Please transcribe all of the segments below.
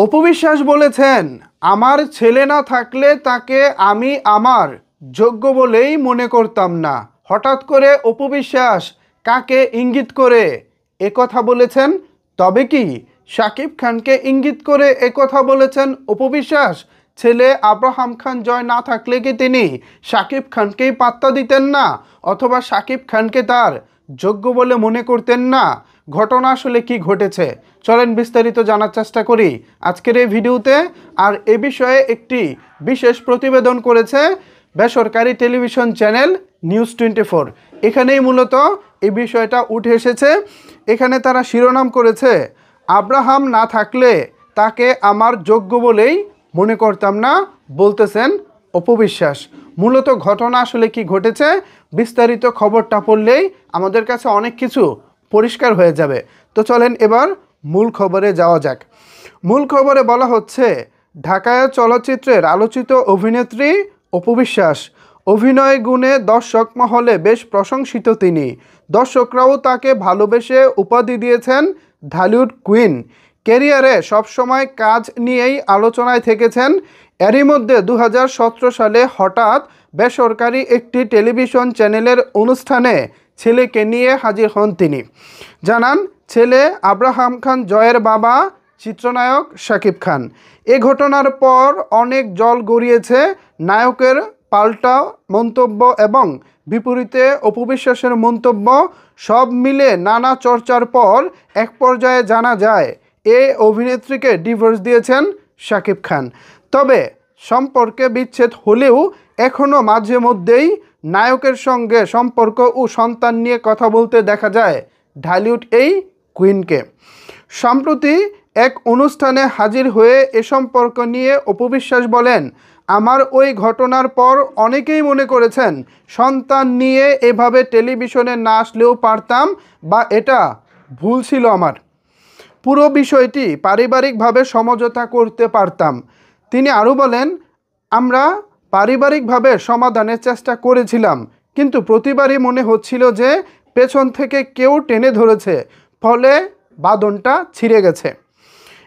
অপু বিশ্বাস বলেছেন, আমার ছেলে না থাকলে তাকে আমি আমার যোগ্য বলেই মনে করতাম না। হঠাৎ করে অপু বিশ্বাস কাকে ইঙ্গিত করে একথা বলেছেন? তবে কি শাকিব খানকে ইঙ্গিত করে একথা বলেছেন অপু বিশ্বাস? ছেলে আব্রাহাম খান জয় না থাকলে কি তিনি শাকিব খানকেই পাত্তা দিতেন না, অথবা শাকিব খানকে তার যোগ্য বলে মনে করতেন না? ঘটনা আসলে কি ঘটেছে চলেন বিস্তারিত জানার চেষ্টা করি আজকের এই ভিডিওতে। আর এ বিষয়ে একটি বিশেষ প্রতিবেদন করেছে বেসরকারি টেলিভিশন চ্যানেল নিউজ 24। এখানেই মূলত এই বিষয়টা উঠে এসেছে। এখানে তারা শিরোনাম করেছে, আব্রাহাম না থাকলে তাকে আমার যোগ্য বলেই মনে করতাম না, বলতেছেন অপু বিশ্বাস। মূলত ঘটনা আসলে কি ঘটেছে বিস্তারিত খবরটা পড়লেই আমাদের কাছে অনেক কিছু পরিষ্কার হয়ে যাবে। তো চলেন এবার মূল খবরে যাওয়া যাক। মূল খবরে বলা হচ্ছে, ঢাকায় চলচ্চিত্রের আলোচিত অভিনেত্রী অপু বিশ্বাস অভিনয় গুণে দর্শক মহলে বেশ প্রশংসিত তিনি। দর্শকরাও তাকে ভালোবেসে উপাধি দিয়েছেন ঢালিউড কুইন। ক্যারিয়ারে সবসময় কাজ নিয়েই আলোচনায় থেকেছেন। এরই মধ্যে 2017 সালে হঠাৎ বেসরকারি একটি টেলিভিশন চ্যানেলের অনুষ্ঠানে ছেলেকে নিয়ে হাজির হন তিনি। জানান, ছেলে আব্রাহাম খান জয়ের বাবা চিত্রনায়ক শাকিব খান। এ ঘটনার পর অনেক জল গড়িয়েছে। নায়কের পাল্টা মন্তব্য এবং বিপরীতে অপু বিশ্বাসের মন্তব্য, সব মিলে নানা চর্চার পর এক পর্যায়ে জানা যায় এ অভিনেত্রীকে ডিভোর্স দিয়েছেন শাকিব খান। তবে সম্পর্কে বিচ্ছেদ হলেও এখনও মাঝে মধ্যেই নায়কের সঙ্গে সম্পর্ক ও সন্তান নিয়ে কথা বলতে দেখা যায় ঢালিউড এই কুইনকে। সম্প্রতি এক অনুষ্ঠানে হাজির হয়ে এ সম্পর্ক নিয়ে অপু বিশ্বাস বলেন, আমার ওই ঘটনার পর অনেকেই মনে করেছেন সন্তান নিয়ে এভাবে টেলিভিশনে না আসলেও পারতাম, বা এটা ভুল ছিল আমার। পুরো বিষয়টি পারিবারিকভাবে সমঝোতা করতে পারতাম। তিনি আরও বলেন, আমরা পারিবারিকভাবে সমাধানের চেষ্টা করেছিলাম, কিন্তু প্রতিবারই মনে হচ্ছিল যে পেছন থেকে কেউ টেনে ধরেছে, ফলে বাঁধনটা ছিঁড়ে গেছে।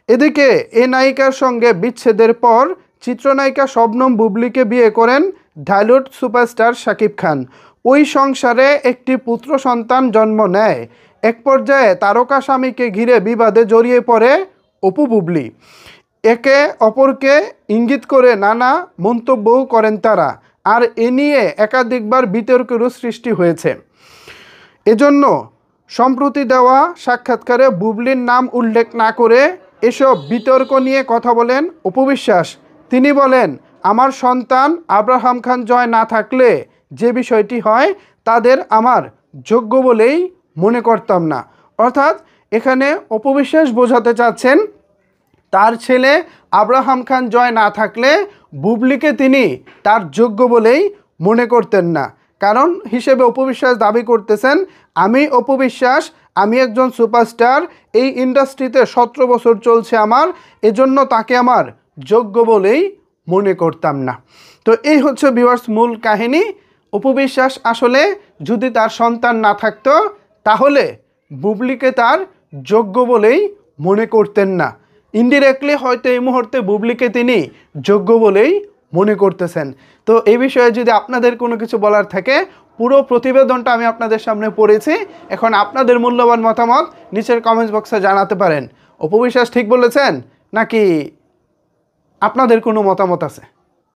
এদিকে এ নায়িকার সঙ্গে বিচ্ছেদের পর চিত্রনায়িকা শবনম বুবলীকে বিয়ে করেন ঢালিউড সুপারস্টার শাকিব খান। ওই সংসারে একটি পুত্র সন্তান জন্ম নেয়। এক পর্যায়ে তারকা স্বামীকে ঘিরে বিবাদে জড়িয়ে পড়ে অপু বুবলী। একে অপরকে ইঙ্গিত করে নানা মন্তব্যও করেন তারা। আর এ নিয়ে একাধিকবার বিতর্কেরও সৃষ্টি হয়েছে। এজন্য সম্প্রতি দেওয়া সাক্ষাৎকারে বুবলীর নাম উল্লেখ না করে এসব বিতর্ক নিয়ে কথা বলেন অপু বিশ্বাস। তিনি বলেন, আমার সন্তান আব্রাহাম খান জয় না থাকলে যে বিষয়টি হয় তাদের আমার যোগ্য বলেই মনে করতাম না। অর্থাৎ এখানে অপু বিশ্বাস বোঝাতে চাচ্ছেন, তার ছেলে আব্রাহাম খান জয় না থাকলে বুবলীকে তিনি তার যোগ্য বলেই মনে করতেন না। কারণ হিসেবে অপু বিশ্বাস দাবি করতেছেন, আমি অপু বিশ্বাস, আমি একজন সুপারস্টার, এই ইন্ডাস্ট্রিতে 17 বছর চলছে আমার, এজন্য তাকে আমার যোগ্য বলেই মনে করতাম না। তো এই হচ্ছে ভিউয়ার্স মূল কাহিনী। অপু বিশ্বাস আসলে যদি তার সন্তান না থাকতো তাহলে বুবলীকে তার যোগ্য বলেই মনে করতেন না। ইনডিরেক্টলি হয়তো এই মুহূর্তে বুবলীকে তিনি যোগ্য বলেই মনে করতেছেন। তো এই বিষয়ে যদি আপনাদের কোনো কিছু বলার থাকে, পুরো প্রতিবেদনটা আমি আপনাদের সামনে পড়েছি। এখন আপনাদের মূল্যবান মতামত নিচের কমেন্টস বক্সে জানাতে পারেন। অপু বিশ্বাস ঠিক বলেছেন নাকি আপনাদের কোনো মতামত আছে?